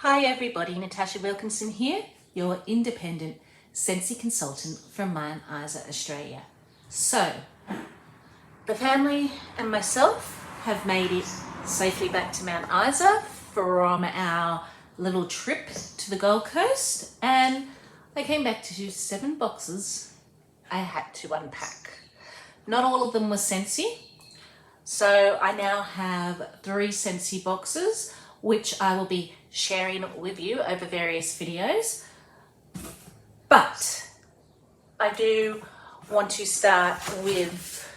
Hi everybody, Natasha Wilkinson here, your independent Scentsy consultant from Mount Isa, Australia. So, the family and myself have made it safely back to Mount Isa from our little trip to the Gold Coast, and I came back to 7 boxes I had to unpack. Not all of them were Scentsy, so I now have 3 Scentsy boxes which I will be sharing with you over various videos. But I do want to start with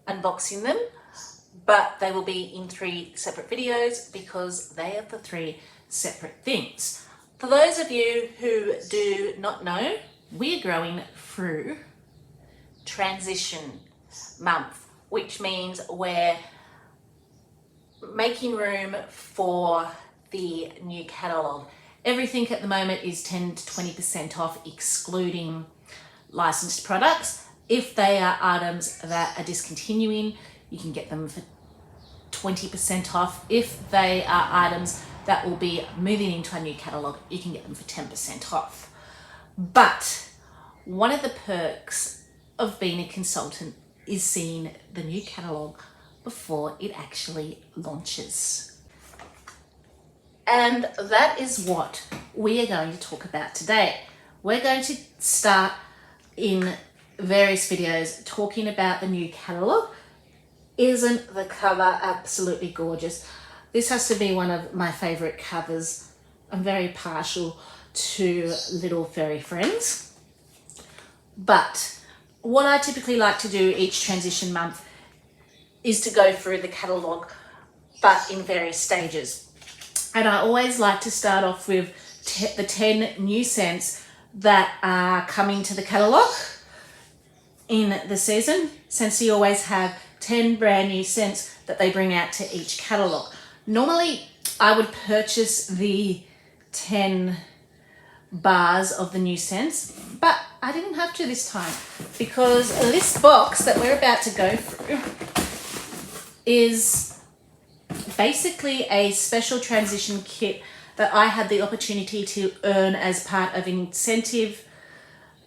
unboxing them, but they will be in 3 separate videos because they are the 3 separate things. For those of you who do not know, we are going through transition month, which means we're making room for the new catalogue. Everything at the moment is 10 to 20% off, excluding licensed products. If they are items that are discontinuing, you can get them for 20% off. If they are items that will be moving into a new catalogue, you can get them for 10% off. But one of the perks of being a consultant is seeing the new catalogue before it actually launches. And that is what we are going to talk about today. We're going to start in various videos talking about the new catalogue. Isn't the cover absolutely gorgeous? This has to be one of my favourite covers. I'm very partial to Little Fairy Friends. But what I typically like to do each transition month is to go through the catalogue, but in various stages. And I always like to start off with the 10 new scents that are coming to the catalogue in the season. Scentsy always have 10 brand new scents that they bring out to each catalogue. Normally, I would purchase the 10 bars of the new scents, but I didn't have to this time because this box that we're about to go through is basically a special transition kit that I had the opportunity to earn as part of an incentive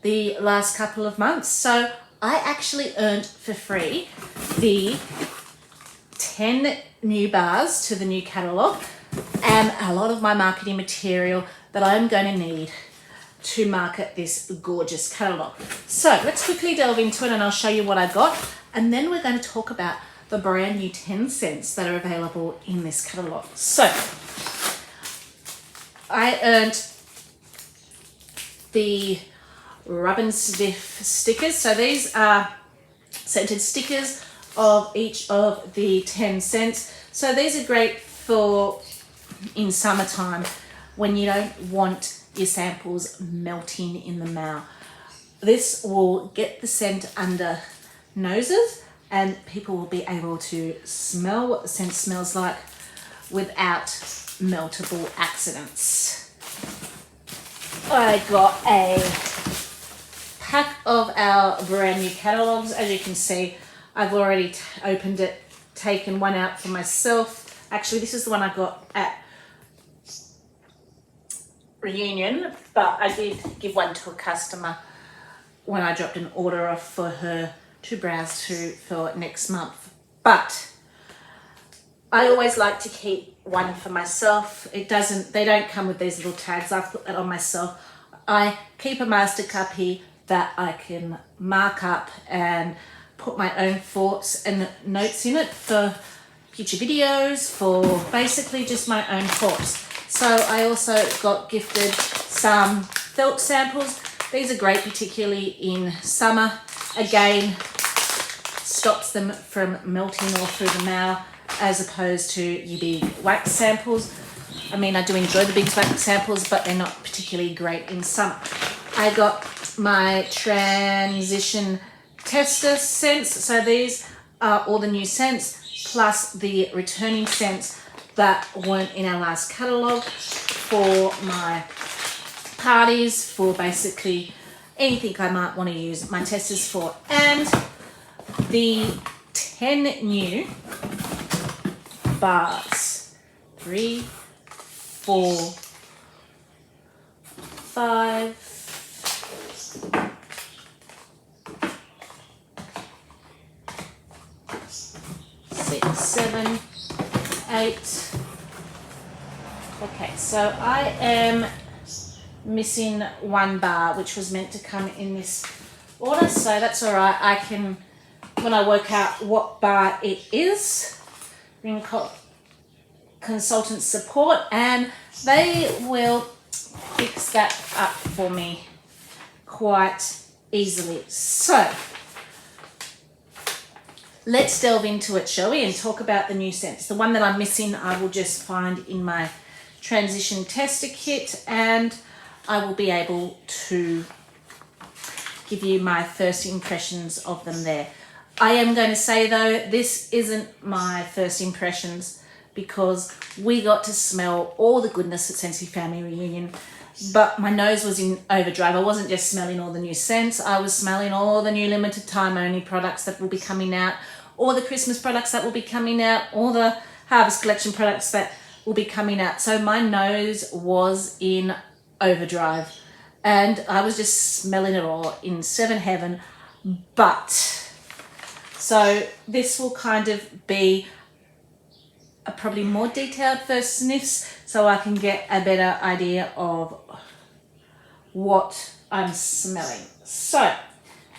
the last couple of months. So I actually earned for free the 10 new bars to the new catalogue and a lot of my marketing material that I'm going to need to market this gorgeous catalogue. So let's quickly delve into it and I'll show you what I got, and then we're going to talk about the brand new 10 scents that are available in this catalogue. So I earned the Rub and Sniff stickers. So these are scented stickers of each of the 10 scents. So these are great for in summertime when you don't want your samples melting in the mouth. This will get the scent under noses and people will be able to smell what the scent smells like without meltable accidents. I got a pack of our brand new catalogues. As you can see, I've already opened it, taken one out for myself. Actually, this is the one I got at Reunion, but I did give one to a customer when I dropped an order off for her to browse to for next month. But I always like to keep one for myself. They don't come with these little tags. I've put that on myself. I keep a master cup here that I can mark up and put my own thoughts and notes in it for future videos, for basically just my own thoughts. So I also got gifted some felt samples. These are great, particularly in summer. Again, stops them from melting all through the mouth as opposed to your big wax samples. I mean, I do enjoy the big wax samples, but they're not particularly great in summer. I got my transition tester scents. So these are all the new scents plus the returning scents that weren't in our last catalogue for my parties, for basically anything I might want to use my testers for. And the 10 new bars, 3, 4, 5, 6, 7, 8. Okay, so I am missing 1 bar, which was meant to come in this order, so that's all right. I can, when I work out what bar it is, ring consultant support, and they will fix that up for me quite easily. So let's delve into it, shall we, and talk about the new scents. The one that I'm missing, I will just find in my transition tester kit, and I will be able to give you my first impressions of them there. I am going to say though, this isn't my first impressions because we got to smell all the goodness at Sensi Family Reunion, but my nose was in overdrive. I wasn't just smelling all the new scents, I was smelling all the new limited time only products that will be coming out, all the Christmas products that will be coming out, all the Harvest Collection products that will be coming out. So my nose was in overdrive and I was just smelling it all in 7 heaven. But so this will kind of be a probably more detailed first sniffs so I can get a better idea of what I'm smelling. So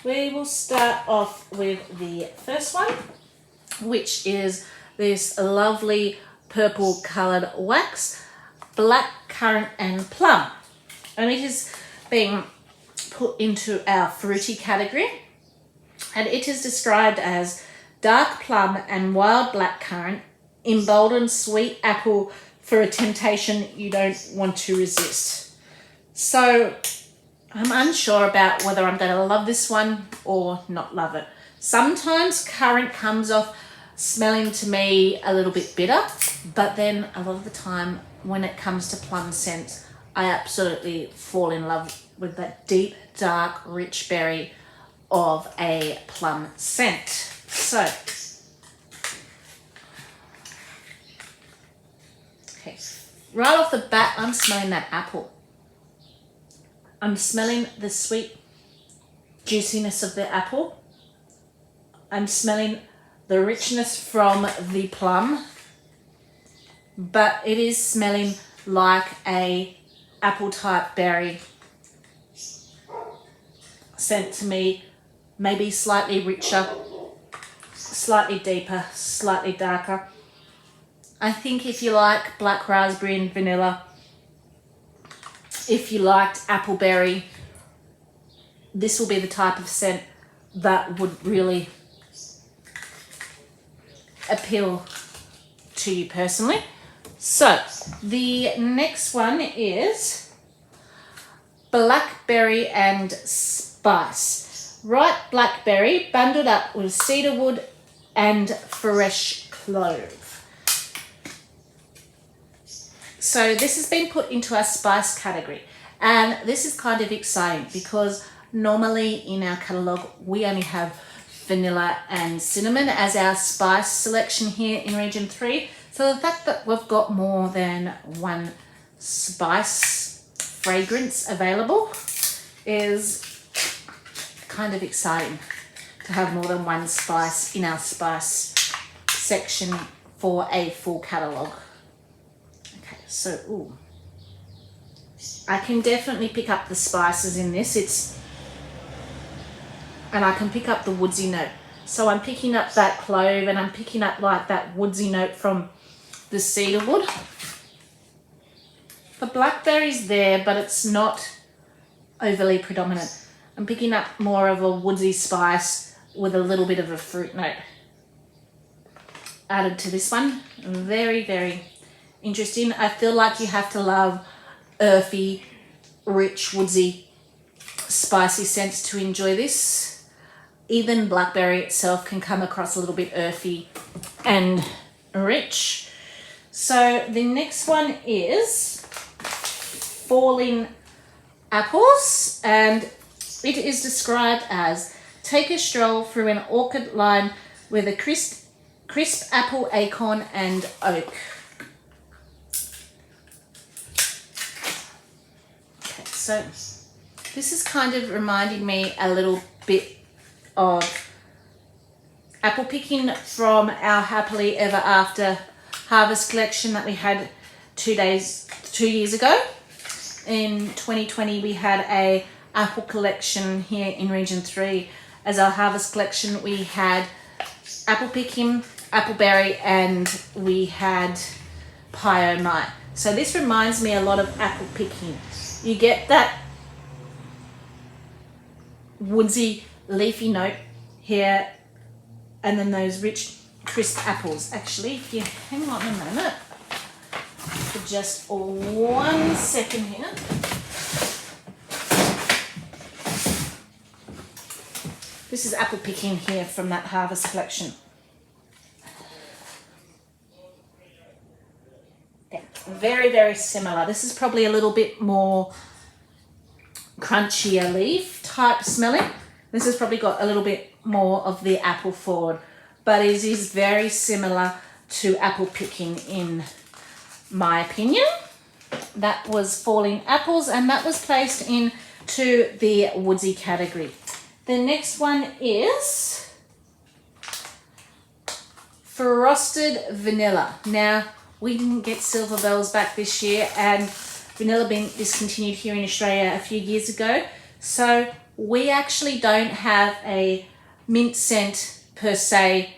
we will start off with the first one, which is this lovely purple coloured wax, Black Currant and Plum. And it is being put into our fruity category. And it is described as dark plum and wild black currant, emboldened sweet apple for a temptation you don't want to resist. So I'm unsure about whether I'm going to love this one or not love it. Sometimes currant comes off smelling to me a little bit bitter, but then a lot of the time when it comes to plum scents, I absolutely fall in love with that deep, dark, rich berry of a plum scent. So, okay, right off the bat, I'm smelling that apple. I'm smelling the sweet juiciness of the apple. I'm smelling the richness from the plum, but it is smelling like a apple type berry scent to me, maybe slightly richer, slightly deeper, slightly darker. I think if you like black raspberry and vanilla, if you liked appleberry, this will be the type of scent that would really appeal to you personally. So the next one is Blackberry and Spice. Ripe blackberry bundled up with cedarwood and fresh clove. So this has been put into our spice category, and this is kind of exciting because normally in our catalogue we only have vanilla and cinnamon as our spice selection here in region 3. So the fact that we've got more than one spice fragrance available is kind of exciting, to have more than one spice in our spice section for a full catalogue. Okay, so ooh, I can definitely pick up the spices in this. And I can pick up the woodsy note. So I'm picking up that clove and I'm picking up like that woodsy note from the cedarwood. The blackberry's there, but it's not overly predominant. I'm picking up more of a woodsy spice with a little bit of a fruit note added to this one. Very, very interesting. I feel like you have to love earthy, rich, woodsy, spicy scents to enjoy this. Even blackberry itself can come across a little bit earthy and rich. So the next one is Falling Apples, and it is described as take a stroll through an orchid line with a crisp apple, acorn and oak. Okay, So this is kind of reminding me a little bit of apple picking from our Happily Ever After harvest collection that we had 2 years ago. In 2020 we had a apple collection here in Region 3. As our harvest collection we had apple picking, appleberry, and we had pie-o-my. So this reminds me a lot of apple picking. You get that woodsy leafy note here, and then those rich crisp apples. Actually, if you hang on a moment for just 1 second here. This is apple picking here from that harvest collection. Yeah, very, very similar. This is probably a little bit more crunchier leaf type smelling. This has probably got a little bit more of the apple forward, but it is very similar to apple picking in my opinion. That was Falling Apples, and that was placed into the woodsy category. The next one is Frosted Vanilla. Now, we didn't get Silver Bells back this year, and vanilla being discontinued here in Australia a few years ago. So we actually don't have a mint scent per se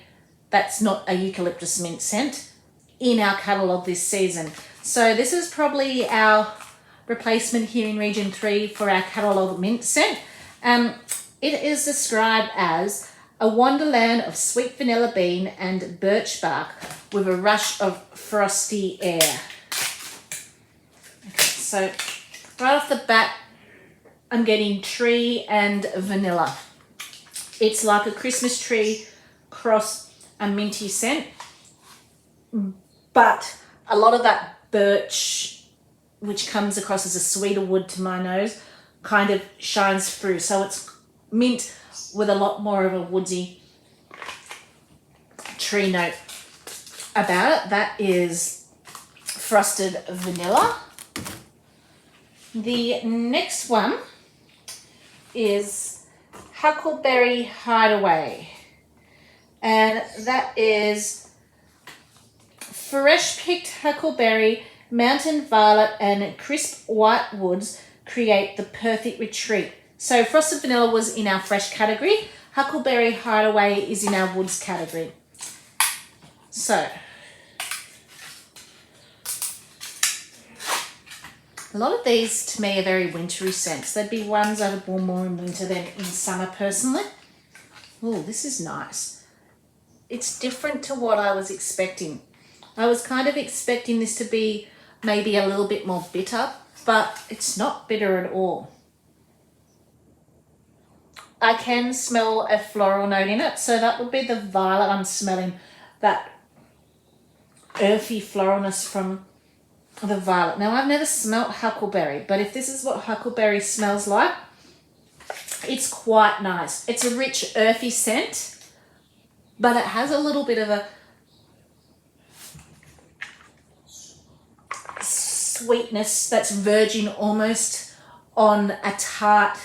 that's not a eucalyptus mint scent in our catalogue this season. So this is probably our replacement here in Region 3 for our catalogue mint scent. It is described as a wonderland of sweet vanilla bean and birch bark with a rush of frosty air. Okay, so right off the bat, I'm getting tree and vanilla. It's like a Christmas tree cross a minty scent, but a lot of that birch, which comes across as a sweeter wood to my nose, kind of shines through. So it's mint with a lot more of a woodsy tree note about it. That is Frosted Vanilla. The next one is Huckleberry Hideaway, and that is fresh picked huckleberry, mountain violet, and crisp white woods create the perfect retreat. So Frosted Vanilla was in our fresh category. Huckleberry Hideaway is in our woods category. So a lot of these to me are very wintry scents. They'd be ones that are born more in winter than in summer personally. Oh, this is nice. It's different to what I was expecting. I was kind of expecting this to be maybe a little bit more bitter, but it's not bitter at all. I can smell a floral note in it, so that would be the violet I'm smelling, that earthy floralness from the violet. Now, I've never smelt huckleberry, but if this is what huckleberry smells like, it's quite nice. It's a rich, earthy scent, but it has a little bit of a sweetness that's verging almost on a tart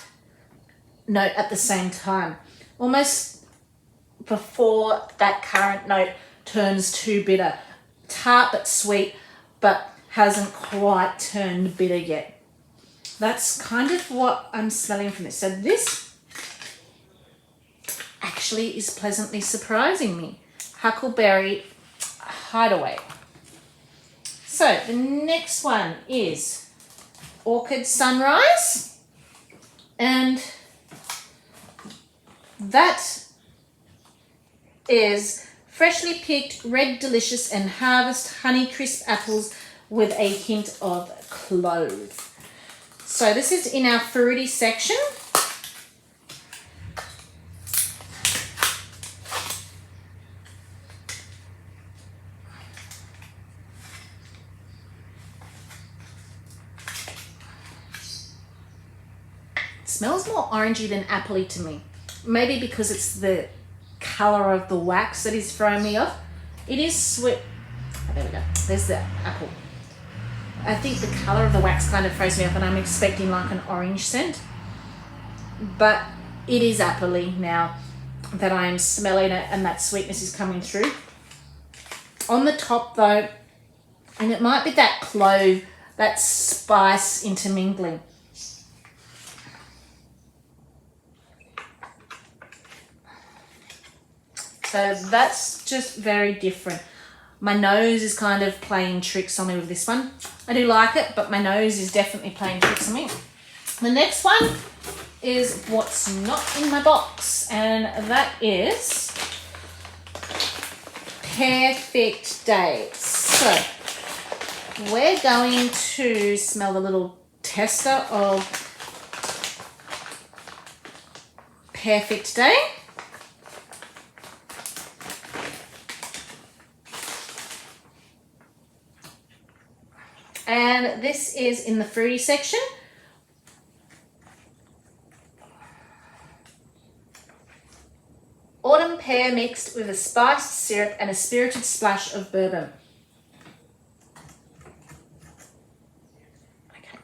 note at the same time. Almost before that currant note turns too bitter. Tart but sweet, but hasn't quite turned bitter yet. That's kind of what I'm smelling from this. So this actually is pleasantly surprising me. Huckleberry Hideaway. So the next one is Orchid Sunrise, and that is freshly picked red delicious and harvest honey crisp apples with a hint of clove. So this is in our fruity section. It smells more orangey than appley to me. Maybe because it's the colour of the wax that is throwing me off. It is sweet. Oh, there we go. There's the apple. I think the colour of the wax kind of throws me off, and I'm expecting like an orange scent. But it is appley now that I'm smelling it, and that sweetness is coming through. On the top though, and it might be that clove, that spice intermingling. So that's just very different. My nose is kind of playing tricks on me with this one. I do like it, but my nose is definitely playing tricks on me. The next one is what's not in my box, and that is Perfect Day. So we're going to smell the little tester of Perfect Day. And this is in the fruity section. Autumn pear mixed with a spiced syrup and a spirited splash of bourbon. Okay.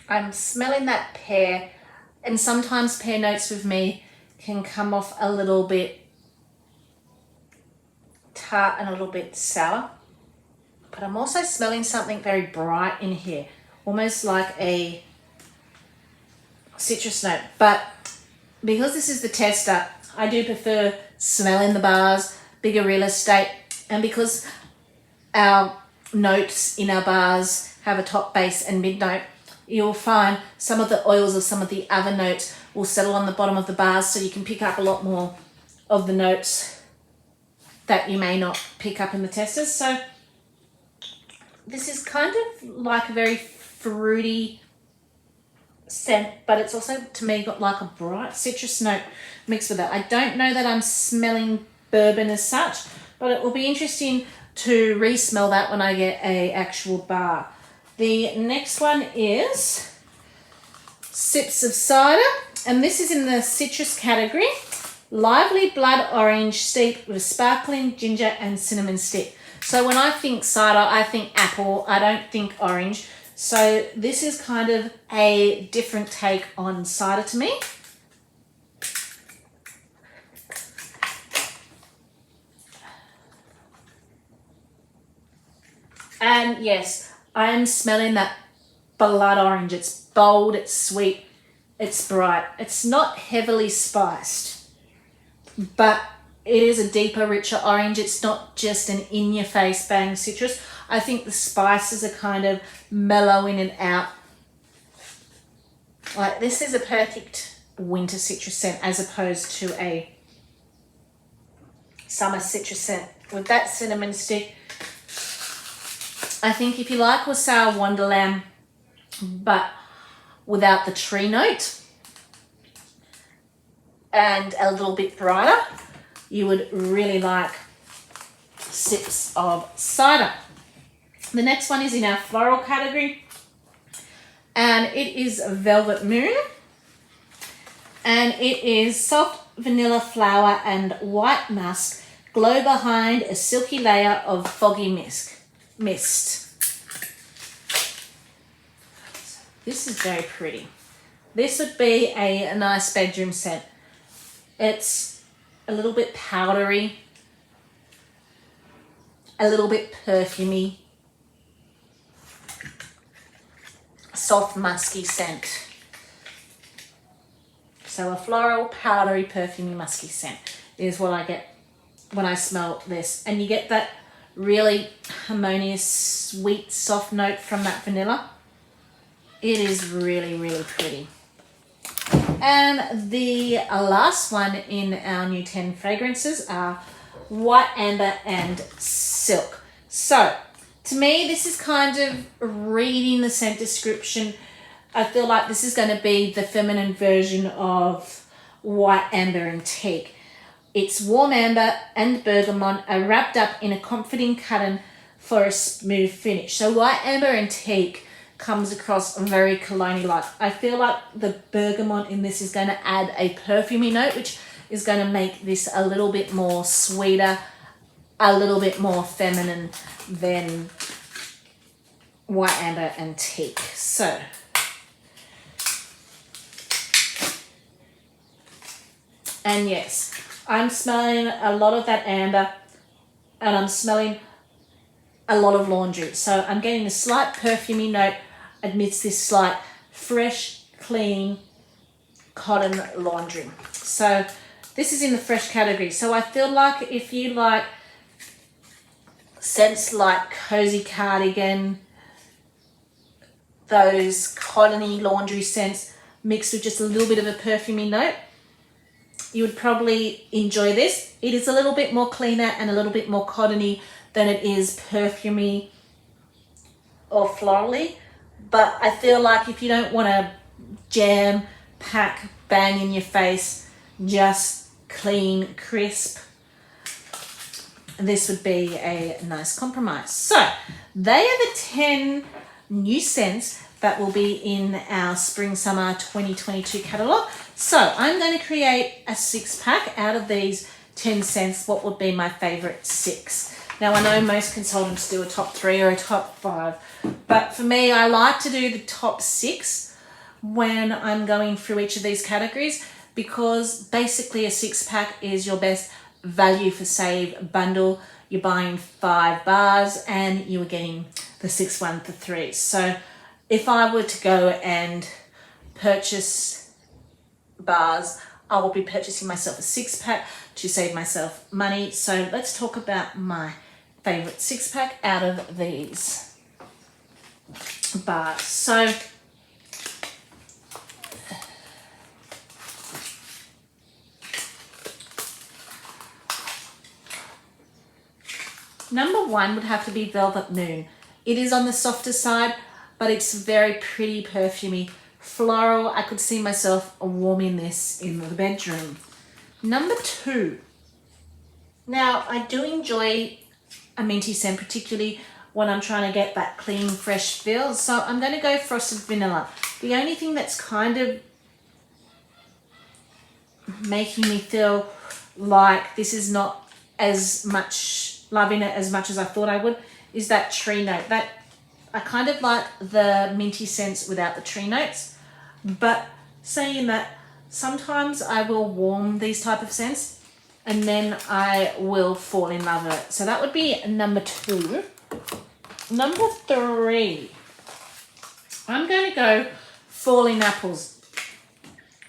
I'm smelling that pear, and sometimes pear notes with me can come off a little bit tart and a little bit sour. But I'm also smelling something very bright in here, almost like a citrus note. But because this is the tester, I do prefer smelling the bars, bigger real estate, and because our notes in our bars have a top, base and mid note, you'll find some of the oils of some of the other notes will settle on the bottom of the bars, so you can pick up a lot more of the notes that you may not pick up in the testers. So this is kind of like a very fruity scent, but it's also, to me, got like a bright citrus note mixed with it. I don't know that I'm smelling bourbon as such, but it will be interesting to re-smell that when I get a actual bar. The next one is Sips of Cider, and this is in the citrus category. Lively blood orange steeped with sparkling ginger and cinnamon stick. So when I think cider, I think apple. I don't think orange. So this is kind of a different take on cider to me. And yes, I am smelling that blood orange. It's bold, it's sweet, it's bright. It's not heavily spiced, but it is a deeper, richer orange. It's not just an in-your-face bang citrus. I think the spices are kind of mellowing it out. Like, this is a perfect winter citrus scent as opposed to a summer citrus scent. With that cinnamon stick, I think if you like Wassail Wonderland, but without the tree note and a little bit brighter, you would really like Sips of Cider. The next one is in our floral category, and it is Velvet Moon, and it is soft vanilla flower and white musk glow behind a silky layer of foggy mist. This is very pretty. This would be a nice bedroom scent. It's a little bit powdery, a little bit perfumey, soft musky scent. So a floral, powdery, perfumey, musky scent is what I get when I smell this. And you get that really harmonious, sweet, soft note from that vanilla. It is really, really pretty. And the last one in our new 10 fragrances are White Amber and Silk. So to me, this is kind of reading the scent description. I feel like this is going to be the feminine version of White Amber and Teak. It's warm amber and bergamot are wrapped up in a comforting cotton for a smooth finish. So White Amber and Teak comes across very cologne-like. I feel like the bergamot in this is going to add a perfumey note, which is going to make this a little bit more sweeter, a little bit more feminine than white amber and teak. So and yes, I'm smelling a lot of that amber and I'm smelling a lot of laundry. So I'm getting a slight perfumey note amidst this slight fresh, clean cotton laundry. So this is in the fresh category. So I feel like if you like scents like cozy cardigan, those cottony laundry scents mixed with just a little bit of a perfumey note, you would probably enjoy this. It is a little bit more cleaner and a little bit more cottony than it is perfumey or florally. But I feel like if you don't want to jam, pack, bang in your face, just clean, crisp, this would be a nice compromise. So they are the 10 new scents that will be in our Spring Summer 2022 catalogue. So I'm going to create a 6-pack out of these 10 scents. What would be my favorite 6? Now I know most consultants do a top 3 or a top 5, but for me I like to do the top 6 when I'm going through each of these categories, because basically a 6-pack is your best value for save bundle. You're buying 5 bars and you are getting the 6th one for 3. So if I were to go and purchase bars, I will be purchasing myself a 6-pack to save myself money. So let's talk about my favorite 6-pack out of these bars. So number 1 would have to be Velvet Moon. It is on the softer side, but it's very pretty, perfumey, floral. I could see myself warming this in the bedroom. Number 2. Now, I do enjoy a minty scent, particularly when I'm trying to get that clean, fresh feel. So I'm going to go Frosted Vanilla. The only thing that's kind of making me feel like this is not as much loving it as much as I thought I would is that tree note. That I kind of like the minty scents without the tree notes, but saying that, sometimes I will warm these type of scents and then I will fall in love with it. So that would be number 2. Number 3, I'm going to go Falling Apples.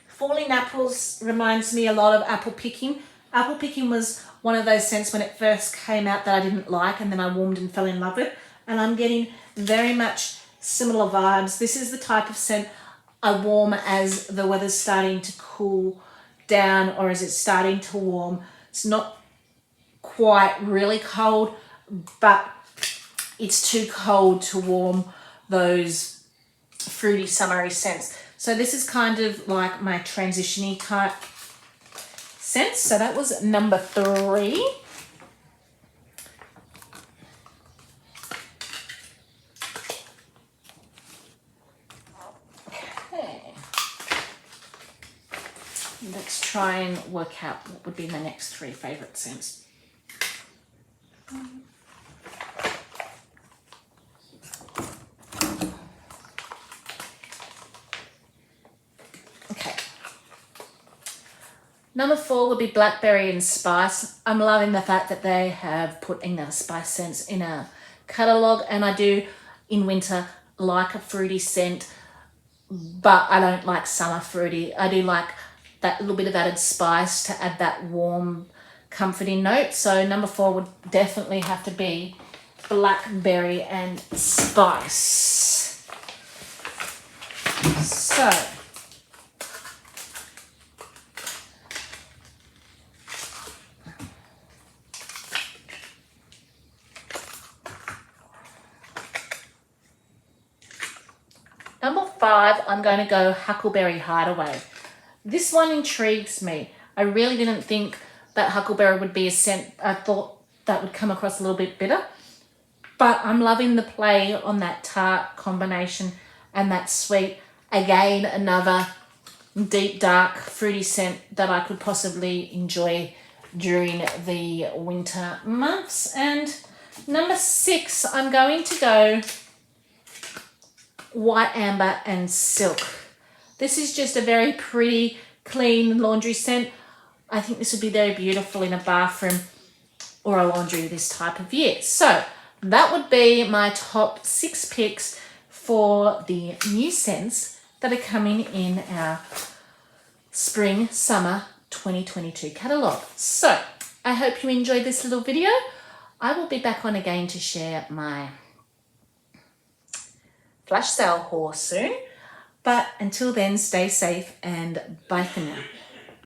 Falling Apples reminds me a lot of apple picking. Apple picking was one of those scents when it first came out that I didn't like, and then I warmed and fell in love with. And I'm getting very much similar vibes. This is the type of scent I warm as the weather's starting to cool down, or as it's starting to warm. It's not quite really cold, but it's too cold to warm those fruity, summery scents. So this is kind of like my transition-y type scents. So that was number 3. Okay. Let's try and work out what would be my next 3 favourite scents. Number 4 would be Blackberry and Spice. I'm loving the fact that they have put another spice scents in our catalogue, and I do in winter like a fruity scent, but I don't like summer fruity. I do like that little bit of added spice to add that warm, comforting note. So number 4 would definitely have to be Blackberry and Spice. So number 5, I'm going to go Huckleberry Hideaway. This one intrigues me. I really didn't think that Huckleberry would be a scent. I thought that would come across a little bit bitter. But I'm loving the play on that tart combination and that sweet. Again, another deep, dark, fruity scent that I could possibly enjoy during the winter months. And number 6, I'm going to go White Amber and Silk. This is just a very pretty, clean laundry scent. I think this would be very beautiful in a bathroom or a laundry this time of year. So that would be my top 6 picks for the new scents that are coming in our spring summer 2022 catalogue. So I hope you enjoyed this little video. I will be back on again to share my flash sale haul soon, but until then, stay safe and bye for now.